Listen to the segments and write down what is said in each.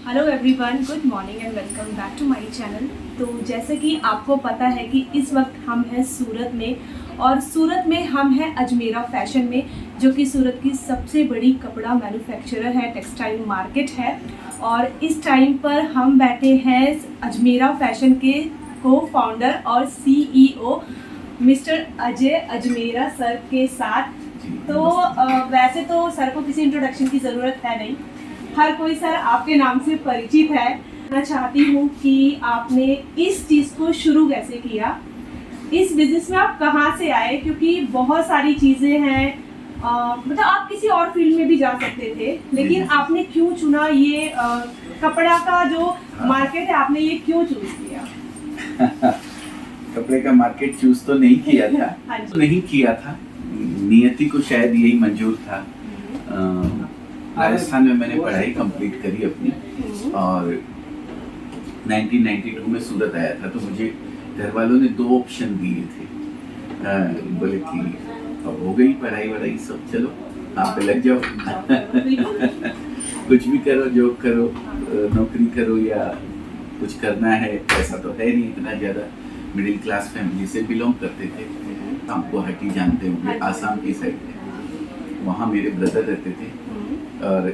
Hello everyone, good morning and welcome back to my channel. तो जैसे कि आपको पता है कि इस वक्त हम हैं सूरत में और सूरत में हम हैं अजमेरा फैशन में, जो कि सूरत की सबसे बड़ी कपड़ा मैन्युफैक्चरर है, टेक्सटाइल मार्केट है। और इस टाइम पर हम बैठे हैं अजमेरा फैशन के को फाउंडर और CEO mister Ajay Ajmera sir के साथ। तो वैसे तो सर को किसी इंट्रोडक्शन की ज़रूरत है नहीं, हर कोई सर आपके नाम से परिचित है। मैं चाहती हूँ कि आपने इस चीज़ को शुरू कैसे किया, इस बिजनेस में आप कहाँ से आए, क्योंकि बहुत सारी चीज़ें हैं। मतलब आप किसी और फील्ड में भी जा सकते थे, लेकिन आपने क्यों चुना ये कपड़ा का जो मार्केट है, आपने ये क्यों चूज किया? कपड़े का मार्केट चूज तो नहीं किया था। हाँ जी। नहीं किया था, नियति को शायद यही मंजूर था। राजस्थान में मैंने पढ़ाई कंप्लीट करी अपनी और 1992 में सूरत आया था। तो मुझे घर वालों ने 2 ऑप्शन दिए थे। बोले कि अब हो गई पढ़ाई वढ़ाई सब, चलो आप पे लग जाओ। कुछ भी करो, जॉब करो, नौकरी करो या कुछ करना है। ऐसा तो है नहीं, इतना ज़्यादा मिडिल क्लास फैमिली से बिलोंग करते थे। आप गुवाहाटी जानते होंगे, आसाम की साइड में। वहाँ मेरे ब्रदर रहते थे और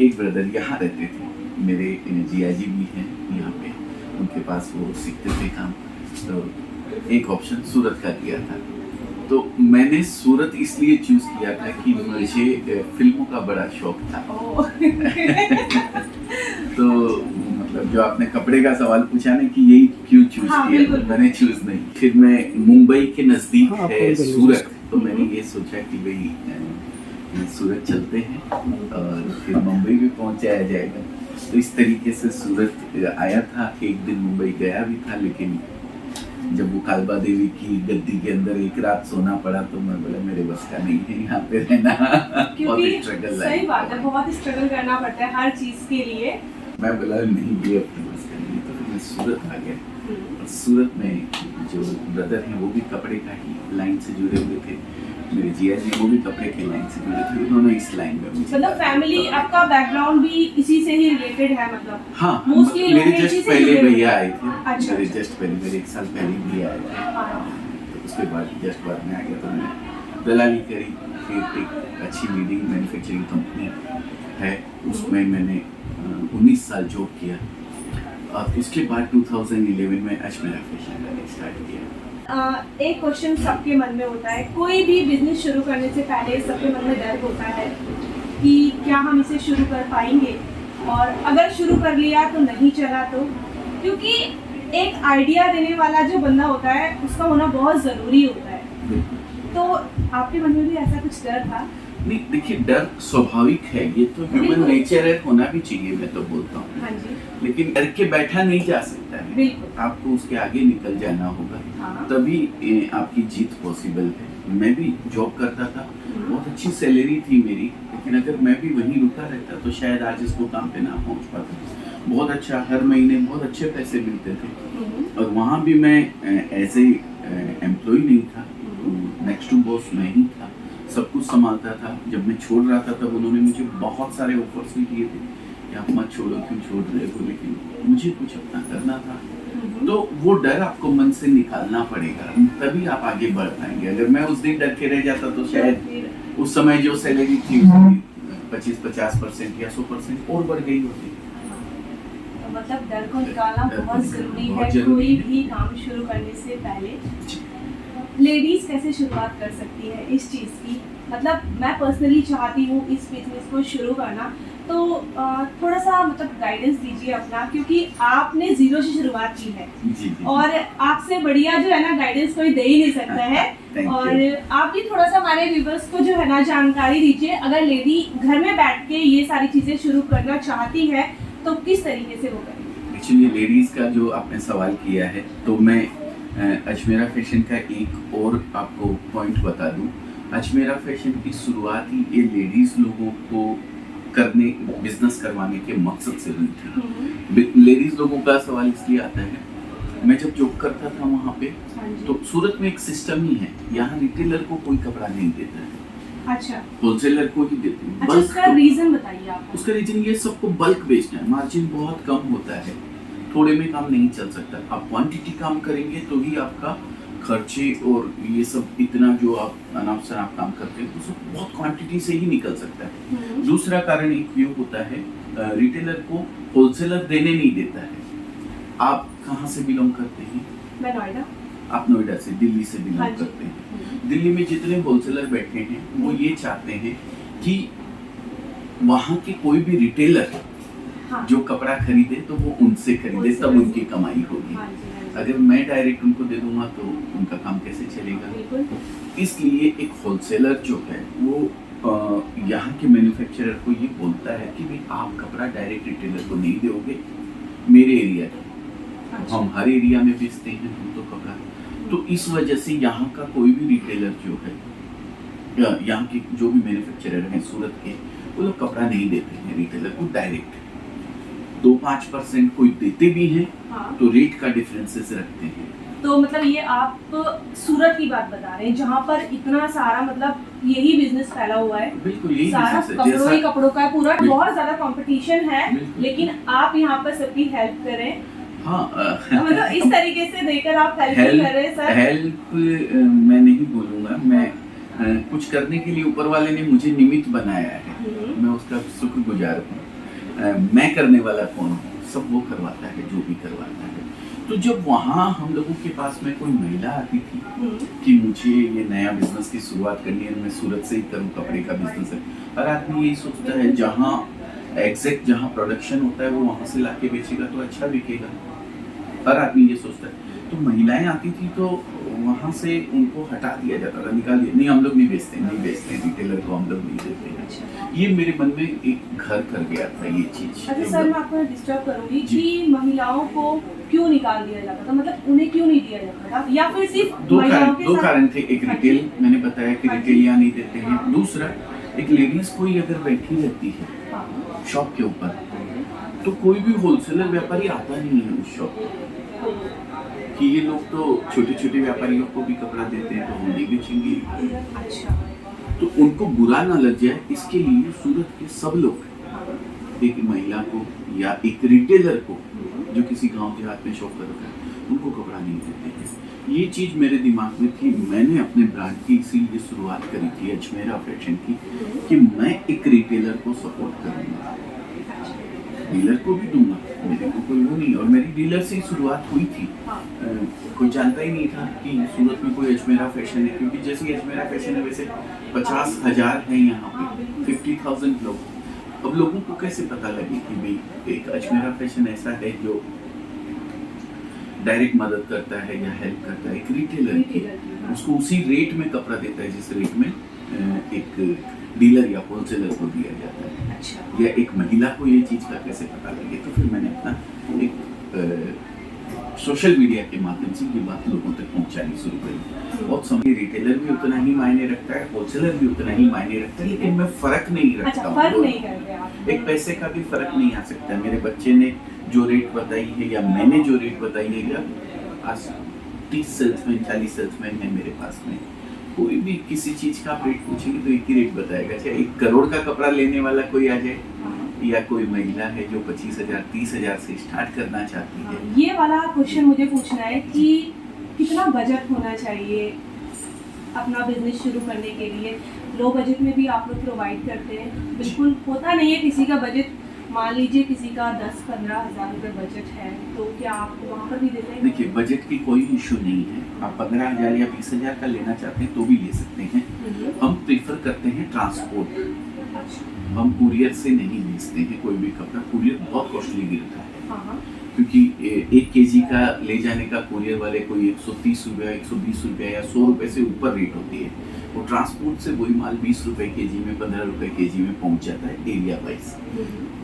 एक ब्रदर यहाँ रहते थे। मेरे जियाजी भी हैं यहाँ पे, उनके पास वो सीखते थे काम। तो एक ऑप्शन सूरत का दिया था। तो मैंने सूरत इसलिए चूज किया था कि मुझे फिल्मों का बड़ा शौक था। तो मतलब जो आपने कपड़े का सवाल पूछा ना कि यही क्यों चूज किया, मैंने चूज नहीं। फिर मैं मुंबई के नजदीक है सूरत, तो मैंने ये सोचा कि भाई सूरत चलते हैं और फिर मुंबई भी पहुंचाया जाएगा। तो इस तरीके से सूरत आया था। एक दिन मुंबई गया भी था, लेकिन जब वो कालबा देवी की गद्दी के अंदर एक रात सोना पड़ा तो मैं बोला मेरे बस का नहीं है यहाँ पे रहना। क्योंकि सही बात है, बहुत स्ट्रगल करना पड़ता है हर चीज के लिए। मैं बोला नहीं, ये अपनी बस का नहीं। तो फिर मैं सूरत आ गया और सूरत में जो ब्रदर हैं वो भी कपड़े का ही लाइन से जुड़े हुए थे। मेरे जिया जी वो भी कपड़े की लाइन से जुड़े थे। उन्होंने इस लाइन में मतलब फैमिली आपका बैकग्राउंड भी इसी से ही रिलेटेड है? मतलब हाँ, मेरे जस्ट पहले भैया आए थे। अच्छा, मेरे जस्ट पहले, मेरे 1 साल पहले भी आए थे। तो उसके बाद जस्ट बाद में आ गया। तो मैंने दलाली करी। फिर एक अच्छी लीडिंग मैन्युफैक्चरिंग कंपनी है, उसमें मैंने 19 साल जॉब किया। और उसके बाद 2011 में अजमेरा फैशन का स्टार्ट किया। एक क्वेश्चन सबके मन में होता है, कोई भी बिजनेस शुरू करने से पहले सबके मन में डर होता है कि क्या हम इसे शुरू कर पाएंगे, और अगर शुरू कर लिया तो नहीं चला तो। क्योंकि एक आइडिया देने वाला जो बंदा होता है उसका होना बहुत ज़रूरी होता है। तो आपके मन में भी ऐसा कुछ डर था? नहीं, देखिए डर स्वाभाविक है, ये तो ह्यूमन नेचर है, होना भी चाहिए, मैं तो बोलता हूँ। हाँ जी। लेकिन डर के बैठा नहीं जा सकता है। बिल्कुल। आपको उसके आगे निकल जाना होगा। हाँ। तभी आपकी जीत पॉसिबल है। मैं भी जॉब करता था, बहुत अच्छी सैलरी थी मेरी, लेकिन अगर मैं भी वहीं रुका रहता तो शायद आज इस मुकाम पे ना पहुँच पाता। बहुत अच्छा, हर महीने बहुत अच्छे पैसे मिलते थे और वहाँ भी मैं एज ए एम्प्लॉय नहीं था, नेक्स्ट टू बॉस मैं ही था, सब कुछ संभालता था। जब मैं छोड़ रहा था तब उन्होंने मुझे बहुत सारे ऑफर्स भी दिए थे कि आप मत छोड़ो, क्यों छोड़ रहे हो, लेकिन मुझे कुछ अपना करना था। तो वो डर आपको मन से निकालना पड़ेगा, तभी आप आगे बढ़ पाएंगे। अगर मैं उस दिन डर के रह जाता तो शायद उस समय जो सैलरी थी 25-50% या 100% और बढ़ गई होती। मतलब डर को निकालना बहुत ज़रूरी है कोई भी काम शुरू करने से पहले। लेडीज़ कैसे शुरुआत कर सकती है इस चीज़ की? मतलब मैं पर्सनली चाहती हूँ इस बिजनेस को शुरू करना, तो थोड़ा सा मतलब गाइडेंस दीजिए अपना, क्योंकि आपने ज़ीरो से शुरुआत की है। जी। और आपसे बढ़िया जो है ना गाइडेंस कोई दे ही नहीं सकता है। और आप भी थोड़ा सा हमारे व्यूअर्स को जो है ना जानकारी दीजिए, अगर लेडी घर में बैठ के ये सारी चीज़ें शुरू करना चाहती है तो किस तरीके से वो करें? एक्चुअली लेडीज़ का जो आपने सवाल किया है, तो मैं अजमेरा फैशन का एक और आपको पॉइंट बता दूं। अजमेरा फैशन की शुरुआत ही ये लेडीज़ लोगों को बिजनेस करवाने के मकसद से हुई थी। लेडीज़ लोगों का सवाल इसलिए आता है, मैं जब जॉब करता था वहाँ पे, तो सूरत में एक सिस्टम ही है, यहाँ रिटेलर को कोई कपड़ा नहीं देता है। अच्छा होलसेलर को ही देते हैं। अच्छा, बल्क इसका रीजन बताइए आप। उसका रीजन ये, सबको बल्क बेचना है, मार्जिन बहुत कम होता है, थोड़े में काम नहीं चल सकता। आप क्वांटिटी काम करेंगे तो ही आपका खर्चे और ये सब इतना जो आप अनाप शनाप काम करते हैं तो सब बहुत क्वांटिटी से ही निकल सकता है। दूसरा कारण एक ये होता है, रिटेलर को होलसेलर देने नहीं देता है। आप कहाँ से बिलोंग करते हैं? मैं नोएडा। आप नोएडा से, दिल्ली से हाँ बिलोंग जी। करते हैं। दिल्ली में जितने होलसेलर बैठे हैं वो ये चाहते हैं कि वहाँ के कोई भी रिटेलर हाँ। जो कपड़ा खरीदे तो वो उनसे खरीदे, तब उनकी कमाई होगी। हाँ जी, हाँ जी। अगर मैं डायरेक्ट उनको दे दूंगा तो उनका काम कैसे चलेगा? बिल्कुल। इसलिए एक होलसेलर जो है वो यहाँ के मैन्युफैक्चरर को ये बोलता है कि भाई आप कपड़ा डायरेक्ट रिटेलर को नहीं दोगे, मेरे एरिया के, अच्छा। हम हर एरिया में बेचते हैं हम तो कपड़ा। तो इस वजह से यहाँ का कोई भी रिटेलर जो है, यहाँ के जो भी मैन्युफैक्चरर हैं सूरत के, वो लोग कपड़ा नहीं देते हैं रिटेलर को डायरेक्ट। 2-5% कोई देते भी हैं हाँ। तो रेट का डिफरेंसेस रखते हैं। तो मतलब ये आप सूरत की बात बता रहे हैं जहाँ पर इतना सारा मतलब यही बिजनेस फैला हुआ है, बिल्कुल यही सारा business है। कपड़ों ही कपड़ों का पूरा, बिल्कुल। बहुत ज्यादा कंपटीशन है, बिल्कुल। लेकिन आप यहाँ पर सबकी हेल्प करें। हाँ, मतलब इस तरीके से देकर आप हेल्प कर रहे हैं सर। हेल्प मैं नहीं बोलूँगा, मैं कुछ करने के लिए ऊपर वाले ने मुझे निमित्त बनाया है, मैं उसका शुक्रगुजार हूँ। मैं करने वाला कौन हूँ? सब वो करवाता है जो भी करवाता है। तो जब वहाँ हम लोगों के पास में कोई महिला आती थी कि मुझे ये नया बिजनेस की शुरुआत करनी है, मैं सूरत से ही करूँ, कपड़े का बिजनेस है। हर आदमी यही सोचता है जहाँ एग्जैक्ट जहाँ प्रोडक्शन होता है वो वहाँ से लाके बेचेगा तो अच्छा बिकेगा, हर आदमी ये सोचता है। तो महिलाएं आती थी तो वहाँ से उनको हटा दिया जाता था, निकाल दिया, नहीं हम लोग नहीं बेचते रिटेलर को हम लोग नहीं देते हैं। अच्छा। ये मेरे मन में एक घर कर गया था ये चीज। अच्छा सर, मैं आपको डिस्टर्ब करूंगी कि महिलाओं को क्यों निकाल दिया जाता था, मतलब उन्हें क्यों नहीं दिया जाता था, या फिर सिर्फ दो कारण थे। एक रिटेल, मैंने बताया कि रिटेल यहाँ नहीं देते हैं। दूसरा, एक लेडीज कोई अगर बैठी रहती है शॉप के ऊपर तो कोई भी होलसेलर व्यापारी आता नहीं है उस शॉप कि ये लोग तो छोटे छोटे व्यापारियों को भी कपड़ा देते हैं तो हम नहीं बेचेंगे। अच्छा। तो उनको बुरा ना लग जाए इसके लिए सूरत के सब लोग एक महिला को या एक रिटेलर को जो किसी गांव देहात में शॉप करता है उनको कपड़ा नहीं देते हैं। ये चीज मेरे दिमाग में थी। मैंने अपने ब्रांड की इसीलिए शुरुआत करी थी अजमेरा फैशन की कि मैं एक रिटेलर को सपोर्ट करूंगा, डीलर को भी दूंगा, मेरे को कोई वो नहीं। और मेरी डीलर से ही शुरुआत हुई थी। कोई जानता ही नहीं था कि सूरत में कोई अजमेरा फैशन है, क्योंकि जैसे अजमेरा फैशन है वैसे 50,000 है यहाँ पे, 50,000 लोग। अब लोगों को कैसे पता लगे कि भाई एक अजमेरा फैशन ऐसा है जो डायरेक्ट मदद करता है या हेल्प करता है एक रिटेलर की, उसको उसी रेट में कपड़ा देता है जिस रेट में एक डीलर या होलसेलर को दिया जाता है। अच्छा। या एक महिला को ये चीज़ का कैसे पता लगे। तो फिर मैंने अपना एक सोशल मीडिया के माध्यम से ये बात लोगों तक पहुंचानी शुरू करी। बहुत समय रिटेलर भी उतना ही मायने रखता है, होलसेलर भी उतना ही मायने रखता है, लेकिन मैं फर्क नहीं रखता अच्छा, हूँ। फर्क नहीं करते आप। एक पैसे का भी फर्क नहीं आ सकता। मेरे बच्चे ने जो रेट बताई है या मैंने जो रेट बताई है, या आज 30 सेल्समैन 40 सेल्समैन है मेरे पास में, कोई भी किसी चीज का आप रेट पूछेंगे तो एक ही रेट बताएगा। चाहे 1 करोड़ का कपड़ा लेने वाला कोई आ जाए या कोई महिला है जो 25,000 30,000 से स्टार्ट करना चाहती है। ये वाला क्वेश्चन मुझे पूछना है कि कितना बजट होना चाहिए अपना बिजनेस शुरू करने के लिए। लो बजट में भी आप लोग प्रोवाइड करते हैं, बिल्कुल होता नहीं है किसी का बजट, मान लीजिए किसी का 10-15 हज़ार रुपये बजट है तो क्या आप वहाँ पर भी देते हैं? देखिए, बजट की कोई इशू नहीं है। आप 15,000 या 20,000 का लेना चाहते हैं तो भी ले सकते हैं। हम प्रेफर करते हैं ट्रांसपोर्ट, हम कुरियर से नहीं भेजते हैं कोई भी कपड़ा। कुरियर बहुत कॉस्टली गिरता है। हाँ। क्योंकि 1 केजी का ले जाने का कुरियर वाले कोई 130 रुपया 120 रुपया या 100 रुपये से ऊपर रेट होती है। वो ट्रांसपोर्ट से वही माल 20 रुपये केजी में 15 रुपये केजी में पहुंच जाता है एरिया वाइज।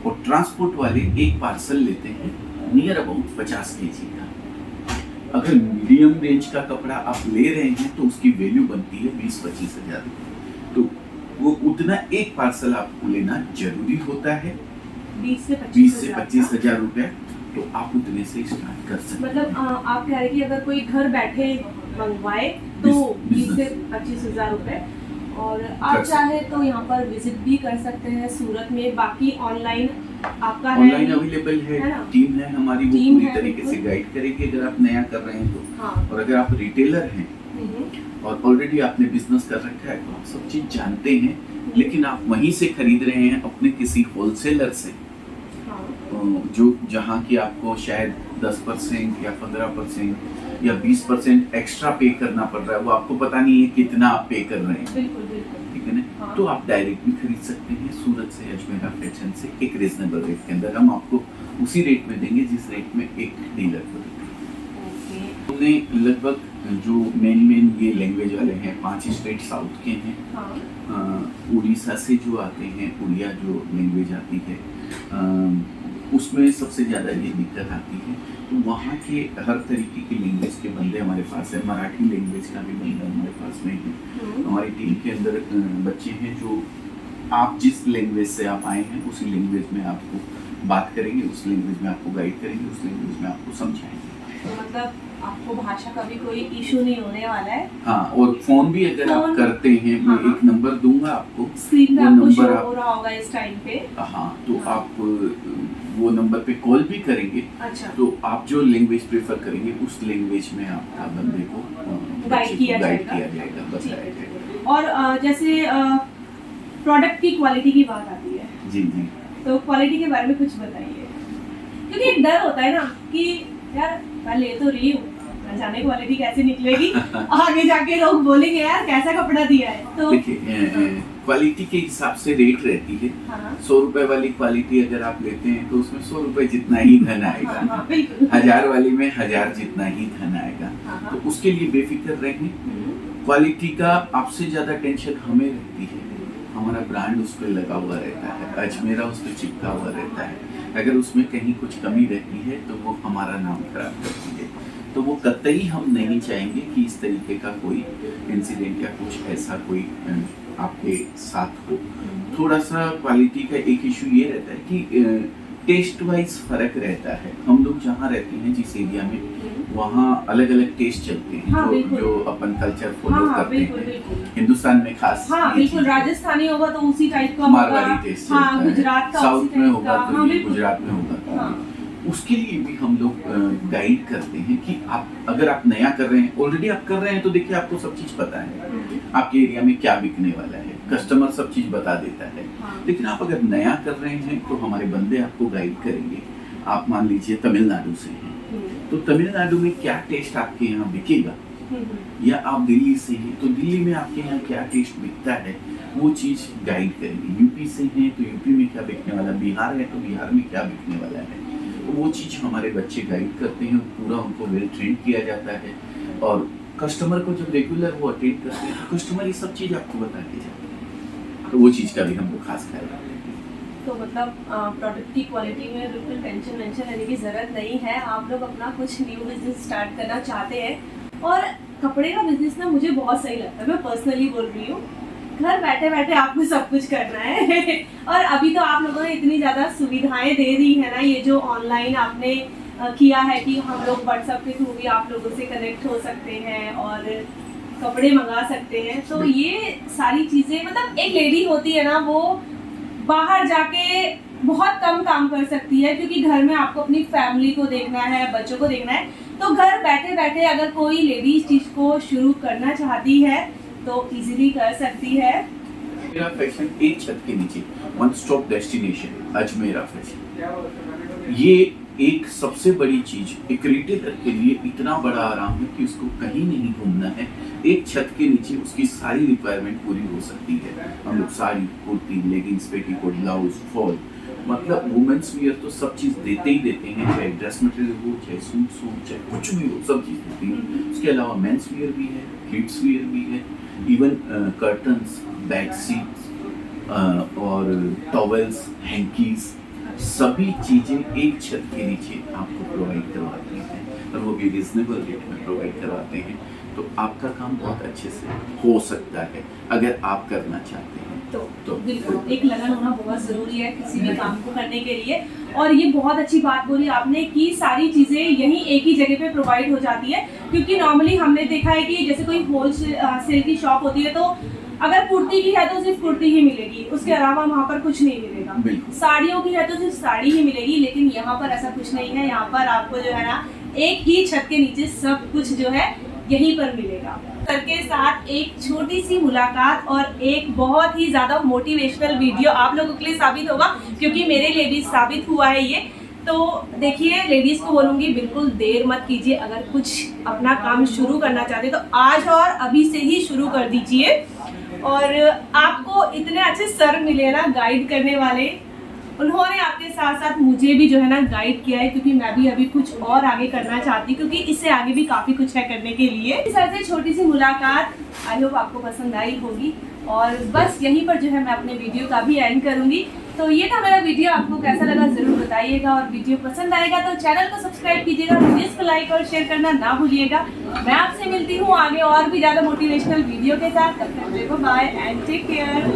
और ट्रांसपोर्ट वाले एक पार्सल लेते हैं नियर अबाउट 50 केजी का। अगर मीडियम रेंज का कपड़ा आप ले रहे हैं तो उसकी वैल्यू बनती है 20-25 हज़ार रुपये। तो वो उतना एक पार्सल आपको लेना जरूरी होता है। 20 से 25 हज़ार रुपये तो आप उतने से स्टार्ट कर सकते हैं। मतलब आप कह रहे हैं कि अगर कोई घर बैठे मंगवाए तो 20 से 25 हज़ार रुपये, और आप कर चाहे तो यहाँ पर विजिट भी कर सकते हैं सूरत में। बाकी ऑनलाइन आपका है ऑनलाइन अवेलेबल है ना? टीम है हमारी, वो टीम पूरी है, तरीके से बिल्कुल। गाइड करेगी अगर आप नया कर रहे हैं तो। हाँ। और अगर आप रिटेलर हैं और ऑलरेडी आपने बिजनेस कर रखा है तो आप सब चीज जानते हैं, लेकिन आप वहीं से खरीद रहे हैं अपने किसी होलसेलर से, हाँ। जो जहाँ की आपको शायद 10% या 15% या 20% एक्स्ट्रा पे करना पड़ रहा है, वो आपको पता नहीं है कितना आप पे कर रहे हैं। बिल्कुल बिल्कुल। ठीक है ना? हाँ। तो आप डायरेक्ट भी खरीद सकते हैं सूरत से, अजमेरा फैशन से, एक रीजनेबल रेट के अंदर। हम आपको उसी रेट में देंगे जिस रेट में एक डीलर को देंगे। ओके। हमने लगभग जो मेन ये लैंग्वेज वाले हैं 5 स्टेट साउथ के हैं। हाँ। उड़ीसा से जो आते हैं, उड़िया जो लैंग्वेज आती है, उसमें सबसे ज़्यादा ये दिक्कत आती है। तो वहाँ के हर तरीके की लैंग्वेज के बंदे हमारे पास है। मराठी लैंग्वेज का भी बंदा हमारे पास में है। हमारी टीम के अंदर बच्चे हैं जो आप जिस लैंग्वेज से आप आए हैं उसी लैंग्वेज में आपको बात करेंगे, उस लैंग्वेज में आपको गाइड करेंगे, उस लैंग्वेज में आपको समझाएंगे। तो मतलब आपको भाषा का भी कोई इशू नहीं होने वाला है। हाँ, और फोन भी अगर आप करते हैं, मैं हाँ। एक नंबर दूंगा आपको, स्क्रीन पे वो आपको शो नंबर हो रहा होगा इस टाइम पे। हाँ, तो हाँ। आप वो नंबर पे कॉल भी करेंगे। अच्छा। तो आप जो लैंग्वेज प्रेफर करेंगे उस लैंग्वेज में आपका बंदे को गाइड किया जाएगा, ठीक बताया है। जाएगा। और जैसे प्रोडक्ट की क्वालिटी की बात आती है, जी जी। तो क्वालिटी के बारे में कुछ बताइए, क्योंकि एक डर होता है ना कि यार मैं ले तो रही हूँ, न जाने क्वालिटी कैसे निकलेगी, आगे जाके लोग बोलेंगे यार कैसा कपड़ा दिया है। तो देखिए, क्वालिटी के हिसाब से रेट रहती है। हाँ। 100 रुपए वाली क्वालिटी अगर आप लेते हैं तो उसमें 100 रुपए जितना ही धन आएगा। हाँ, बिल्कुल। 1000 वाली में 1000 जितना ही धन आएगा। हाँ। तो उसके लिए बेफिक्र रहें। क्वालिटी का आपसे ज्यादा टेंशन हमें रहती है, हमारा ब्रांड उस पर लगा हुआ रहता है, अजमेरा उस पर चिपका हुआ रहता है। अगर उसमें कहीं कुछ कमी रहती है तो वो हमारा नाम खराब करती है। तो वो कतई हम नहीं चाहेंगे कि इस तरीके का कोई इंसिडेंट या कुछ ऐसा कोई आपके साथ हो। थोड़ा सा क्वालिटी का एक इशू ये रहता है कि टेस्ट वाइज फर्क रहता है। हम लोग जहाँ रहते हैं जिस एरिया में, वहाँ अलग अलग टेस्ट चलते हैं। हाँ, जो अपन कल्चर फॉलो हाँ, करते बिल्कुल, हैं बिल्कुल। हिंदुस्तान में खास। हाँ बिल्कुल, राजस्थानी होगा तो उसी टाइप का मारवाड़ी होगा। टेस्ट हाँ, चलता है। गुजरात का साउथ उसी में टाइप होगा का। तो हाँ, ये बिल्कुल। गुजरात में होगा। हाँ। उसके लिए भी हम लोग गाइड करते हैं कि आप अगर आप नया कर रहे हैं, ऑलरेडी आप कर रहे हैं, तो देखिए आपको सब चीज पता है आपके एरिया में क्या बिकने वाला है, कस्टमर सब चीज बता देता है। हाँ। लेकिन आप अगर नया कर रहे हैं तो हमारे बंदे आपको गाइड करेंगे। आप मान लीजिए तमिलनाडु से हैं, तो तमिलनाडु में क्या टेस्ट आपके यहाँ बिकेगा, या आप दिल्ली से हैं तो दिल्ली में आपके यहाँ क्या टेस्ट बिकता है, वो चीज गाइड करेंगे। यूपी से हैं तो यूपी में क्या बिकने वाला, बिहार है तो बिहार में क्या बिकने वाला है, तो वो चीज हमारे बच्चे गाइड करते हैं। पूरा उनको वेल ट्रेन किया जाता है और कस्टमर को जब रेगुलर वो अटेंड करते हैं तो कस्टमर ये सब चीज आपको बता के जाते हैं। तो वो चीज का भी हमको खास ख्याल रखते हैं। तो मतलब प्रोडक्ट की क्वालिटी में बिल्कुल टेंशन लेने की ज़रूरत नहीं है। आप लोग अपना कुछ न्यू बिजनेस स्टार्ट करना चाहते हैं, और कपड़े का बिजनेस ना मुझे बहुत सही लगता है, मैं पर्सनली बोल रही हूँ। घर बैठे बैठे आपको सब कुछ करना है और अभी तो आप लोगों ने इतनी ज़्यादा सुविधाएं दे दी है ना, ये जो ऑनलाइन आपने किया है कि हम लोग व्हाट्सएप के थ्रू भी आप लोगों से कनेक्ट हो सकते हैं और कपड़े मंगा सकते हैं। तो ये सारी चीज़ें, मतलब एक लेडी होती है ना, वो बाहर जाके बहुत कम काम कर सकती है, क्योंकि घर में आपको अपनी फैमिली को देखना है, बच्चों को देखना है। तो घर बैठे बैठे अगर कोई लेडी इस चीज को शुरू करना चाहती है तो इजीली कर सकती है। मेरा फैशन एक छत के नीचे, one stop destination Ajmera fashion. ये एक सबसे बड़ी चीज एक रिटेलर के लिए इतना बड़ा आराम है कि उसको कहीं नहीं घूमना है, एक छत के नीचे उसकी सारी रिक्वायरमेंट पूरी हो सकती है। हम लोग sari, kurti, leggings, petticoat, blouse, fall, मतलब वुमेन्स वियर तो सब चीज देते ही देते हैं, चाहे ड्रेस मटेरियल हो, चाहे सूट्स हो, चाहे कुछ भी हो, सब चीज देते हैं। उसके अलावा मेंस वियर भी है, किड्स वियर भी है, इवन कर्टन्स, बेड शीट्स और टॉवेल्स, हैंकीज, सभी चीजें एक छत के नीचे आपको प्रोवाइड करवाते हैं, और वो भी रिजनेबल रेट में प्रोवाइड करवाते हैं। तो आपका काम बहुत अच्छे से हो सकता है अगर आप करना चाहते हैं। तो बिल्कुल एक लगन होना बहुत ज़रूरी है किसी भी काम को करने के लिए। और ये बहुत अच्छी बात बोली आपने कि सारी चीज़ें यहीं एक ही जगह पे प्रोवाइड हो जाती है, क्योंकि नॉर्मली हमने देखा है कि जैसे कोई होल सेल की शॉप होती है तो अगर कुर्ती की है तो सिर्फ कुर्ती ही मिलेगी, उसके अलावा वहाँ पर कुछ नहीं मिलेगा। बिल्कुल। साड़ियों की है तो सिर्फ साड़ी ही मिलेगी, लेकिन यहाँ पर ऐसा कुछ नहीं है। यहाँ पर आपको जो है ना एक ही छत के नीचे सब कुछ जो है यहीं पर मिलेगा। सर के साथ एक छोटी सी मुलाकात और एक बहुत ही ज्यादा मोटिवेशनल वीडियो आप लोगों के लिए साबित होगा, क्योंकि मेरे लिए भी साबित हुआ है ये। तो देखिए, लेडीज को बोलूंगी बिल्कुल देर मत कीजिए। अगर कुछ अपना काम शुरू करना चाहते तो आज और अभी से ही शुरू कर दीजिए। और आपको इतने अच्छे सर मिले ना गाइड करने वाले, उन्होंने आपके साथ साथ मुझे भी जो है ना गाइड किया है, क्योंकि मैं भी अभी कुछ और आगे करना चाहती हूँ, क्योंकि इससे आगे भी काफ़ी कुछ है करने के लिए। सर से छोटी सी मुलाकात आई होप आपको पसंद आई होगी। और बस यहीं पर जो है मैं अपने वीडियो का भी एंड करूँगी। तो ये था मेरा वीडियो, आपको कैसा लगा ज़रूर बताइएगा, और वीडियो पसंद आएगा तो चैनल को सब्सक्राइब कीजिएगा, वीडियोस को लाइक और शेयर करना ना भूलिएगा। मैं आपसे मिलती हूँ आगे और भी ज़्यादा मोटिवेशनल वीडियो के साथ। तब तक बाय एंड टेक केयर।